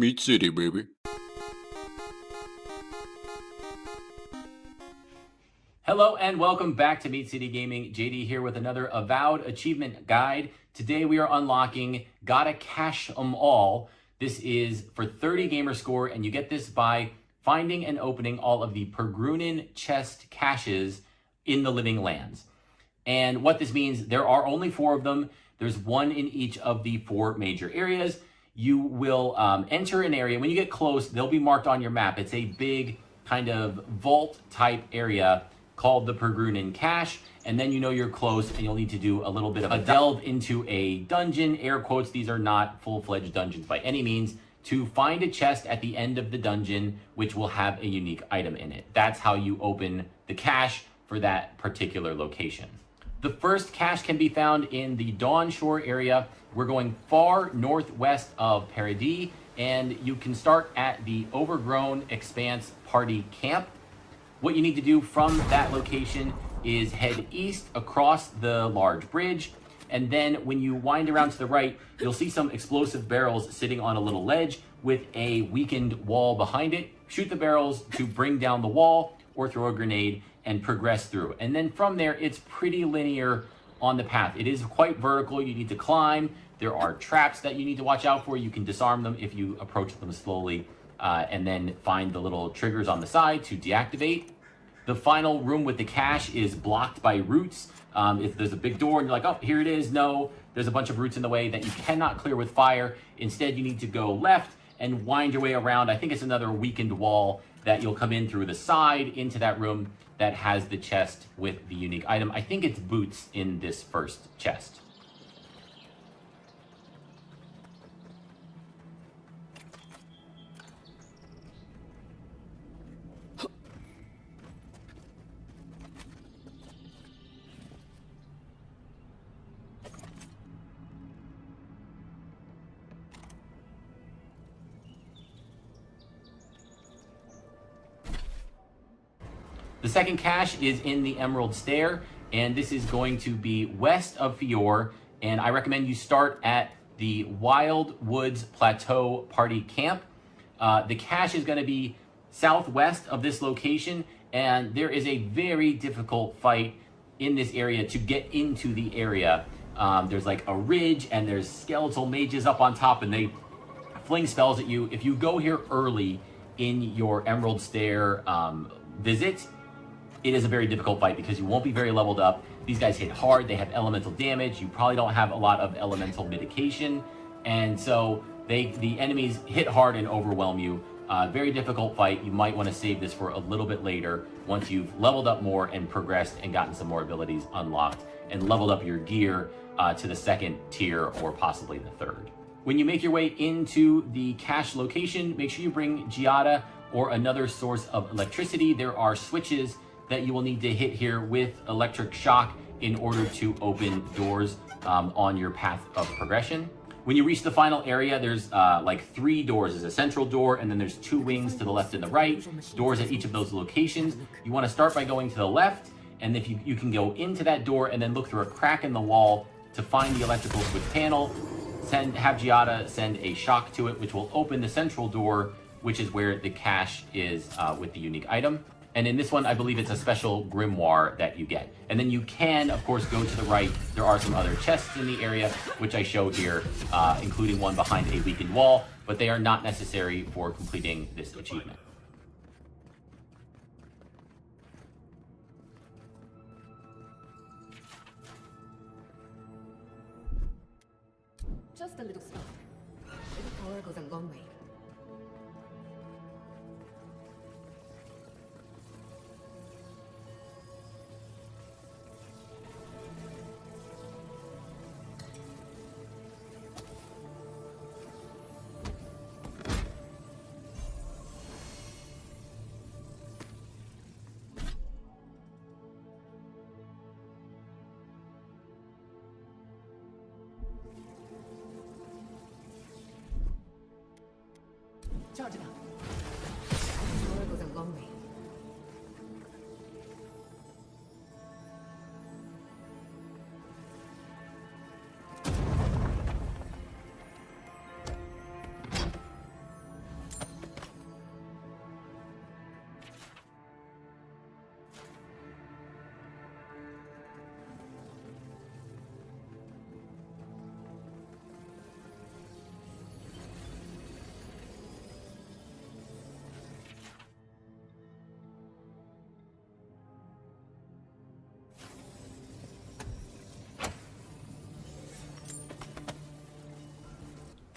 Meat City, baby. Hello and welcome back to Meat City Gaming. JD here with another Avowed achievement guide. Today we are unlocking Gotta Cache 'em All. This is for 30 gamer score, and you get this by finding and opening all of the Pargrun chest caches in the Living Lands. And what this means, there are only 4 of them. There's one in each of the 4 major areas. You will enter an area. When you get close, they'll be marked on your map. It's a big kind of vault type area called the Pargrun Cache, and then you know you're close and you'll need to do a little bit of a delve into a dungeon, air quotes, these are not full-fledged dungeons by any means, to find a chest at the end of the dungeon which will have a unique item in it. That's how you open the cache for that particular location. The first cache can be found in the Dawnshore area. We're going far northwest of Paradis, and you can start at the Overgrown Expanse Party Camp. What you need to do from that location is head east across the large bridge, and then when you wind around to the right, you'll see some explosive barrels sitting on a little ledge with a weakened wall behind it. Shoot the barrels to bring down the wall or throw a grenade and progress through. And then from there, it's pretty linear on the path. It is quite vertical. You need to climb. There are traps that you need to watch out for. You can disarm them if you approach them slowly, and then find the little triggers on the side to deactivate. The final room with the cache is blocked by roots. If there's a big door and you're like, oh, here it is, no, there's a bunch of roots in the way that you cannot clear with fire. Instead, you need to go left and wind your way around. I think it's another weakened wall that you'll come in through the side into that room that has the chest with the unique item. I think it's boots in this first chest. The second cache is in the Emerald Stair, and this is going to be west of Fior, and I recommend you start at the Wild Woods Plateau Party Camp. The cache is going to be southwest of this location, and there is a very difficult fight in this area to get into the area. There's like a ridge, and there's skeletal mages up on top, and they fling spells at you. If you go here early in your Emerald Stair visit, it is a very difficult fight because you won't be very leveled up. These guys hit hard, they have elemental damage, you probably don't have a lot of elemental mitigation, and so the enemies hit hard and overwhelm you. Very difficult fight. You might want to save this for a little bit later once you've leveled up more and progressed and gotten some more abilities unlocked and leveled up your gear to the 2nd tier or possibly the 3rd. When you make your way into the cache location, make sure you bring Giada or another source of electricity. There are switches that you will need to hit here with electric shock in order to open doors on your path of progression. When you reach the final area, there's like 3 doors. There's a central door, and then there's 2 wings to the left and the right, doors at each of those locations. You want to start by going to the left, and if you can go into that door and then look through a crack in the wall to find the electrical switch panel, have Giada send a shock to it, which will open the central door, which is where the cache is with the unique item. And in this one, I believe it's a special grimoire that you get. And then you can, of course, go to the right. There are some other chests in the area, which I show here, including one behind a weakened wall, but they are not necessary for completing this achievement. Just a little stuff. Little power goes a long way. Charge it up. Power goes a long way.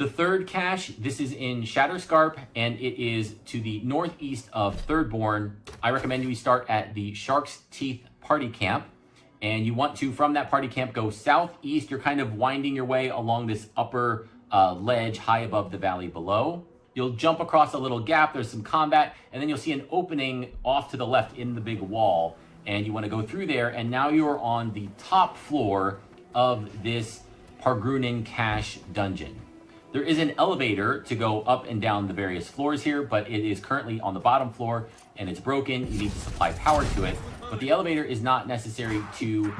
The third cache, this is in Shatterscarp, and it is to the northeast of Thirdborn. I recommend you start at the Shark's Teeth Party Camp, and you want to, from that party camp, go southeast. You're kind of winding your way along this upper ledge high above the valley below. You'll jump across a little gap, there's some combat, and then you'll see an opening off to the left in the big wall, and you want to go through there, and now you're on the top floor of this Pargrun Cache dungeon. There is an elevator to go up and down the various floors here, but it is currently on the bottom floor and it's broken. You need to supply power to it, but the elevator is not necessary to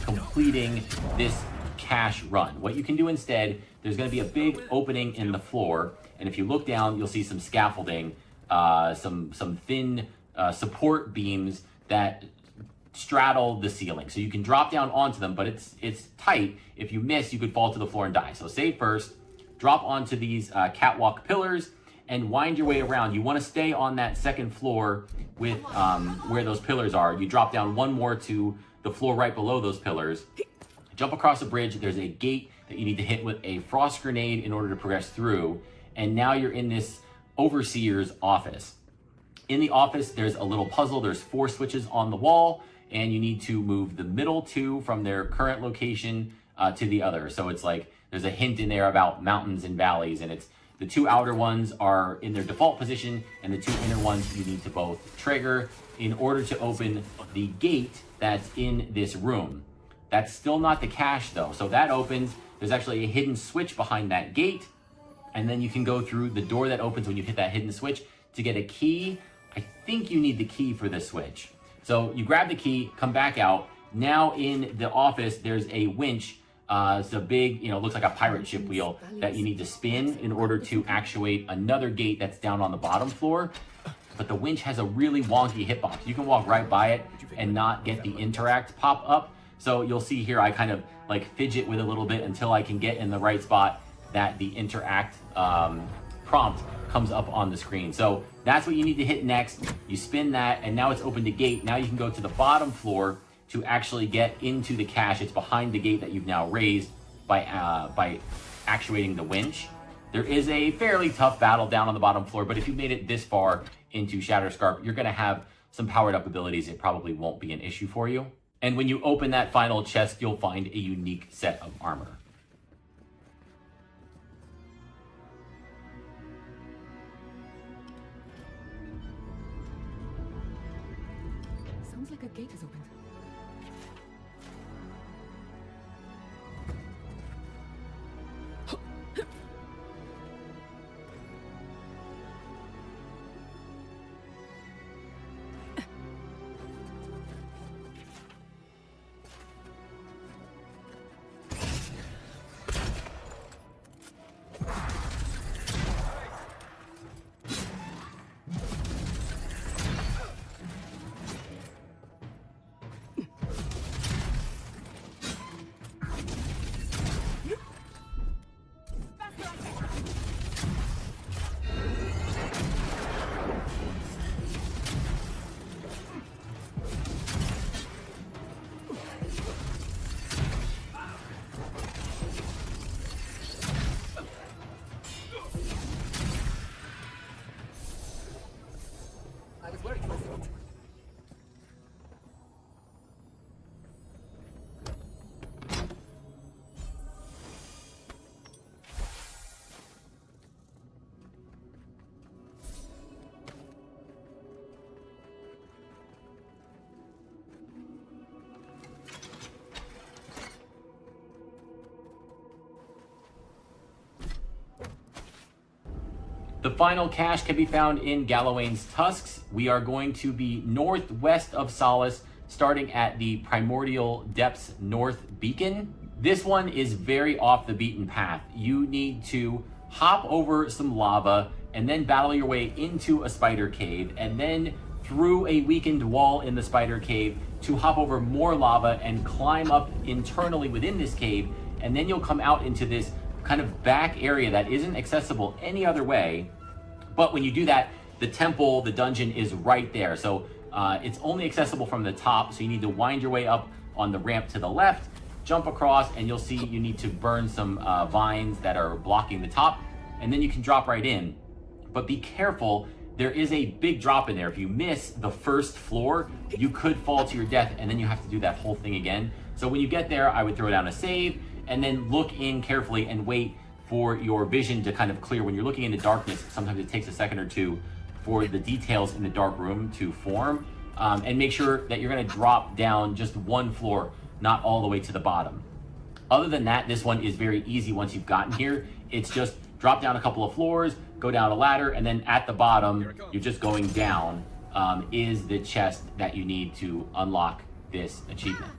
completing this cache run. What you can do instead, there's going to be a big opening in the floor, and if you look down, you'll see some scaffolding, some thin support beams that straddle the ceiling. So you can drop down onto them, but it's tight. If you miss, you could fall to the floor and die. So save first. Drop onto these catwalk pillars and wind your way around. You want to stay on that second floor with where those pillars are. You drop down one more to the floor right below those pillars. Jump across a bridge. There's a gate that you need to hit with a frost grenade in order to progress through. And now you're in this overseer's office. In the office, there's a little puzzle. There's 4 switches on the wall, and you need to move the middle 2 from their current location to the other. So it's like, there's a hint in there about mountains and valleys, and it's the 2 outer ones are in their default position, and the 2 inner ones you need to both trigger in order to open the gate that's in this room. That's still not the cache though. So that opens, there's actually a hidden switch behind that gate, and then you can go through the door that opens when you hit that hidden switch to get a key. I think you need the key for this switch. So you grab the key, come back out. Now in the office, there's a winch. It's a big, looks like a pirate ship wheel that you need to spin in order to actuate another gate that's down on the bottom floor. But the winch has a really wonky hitbox. You can walk right by it and not get the interact pop up. So you'll see here, I kind of like fidget with it a little bit until I can get in the right spot that the interact prompt comes up on the screen. So that's what you need to hit next. You spin that, and now it's opened a gate. Now you can go to the bottom floor to actually get into the cache. It's behind the gate that you've now raised by actuating the winch. There is a fairly tough battle down on the bottom floor, but if you made it this far into Shatterscarp, you're gonna have some powered up abilities. It probably won't be an issue for you. And when you open that final chest, you'll find a unique set of armor. Sounds like a gate is opened. The final cache can be found in Galawain's Tusks. We are going to be northwest of Solace, starting at the Primordial Depths North Beacon. This one is very off the beaten path. You need to hop over some lava and then battle your way into a spider cave, and then through a weakened wall in the spider cave to hop over more lava and climb up internally within this cave, and then you'll come out into this kind of back area that isn't accessible any other way. But when you do that, the temple, the dungeon is right there. So it's only accessible from the top, so you need to wind your way up on the ramp to the left, jump across, and you'll see you need to burn some vines that are blocking the top, and then you can drop right in. But be careful, there is a big drop in there. If you miss the first floor, you could fall to your death, and then you have to do that whole thing again. So when you get there, I would throw down a save, and then look in carefully and wait for your vision to kind of clear. When you're looking into darkness, sometimes it takes a second or two for the details in the dark room to form. And make sure that you're gonna drop down just one floor, not all the way to the bottom. Other than that, this one is very easy once you've gotten here. It's just drop down a couple of floors, go down a ladder, and then at the bottom, you're just going down, is the chest that you need to unlock this achievement.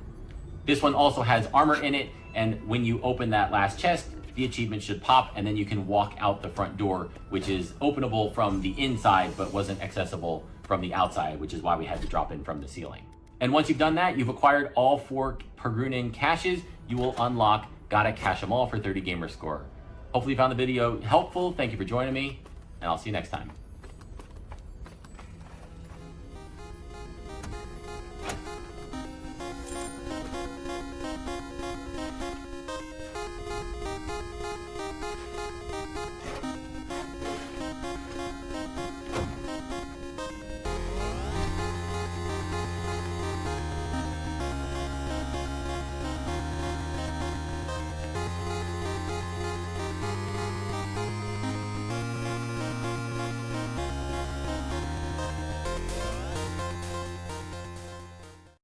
This one also has armor in it, and when you open that last chest, the achievement should pop, and then you can walk out the front door, which is openable from the inside, but wasn't accessible from the outside, which is why we had to drop in from the ceiling. And once you've done that, you've acquired all 4 Pargrun caches. You will unlock Gotta Cache 'em all for 30 gamer score. Hopefully you found the video helpful. Thank you for joining me, and I'll see you next time.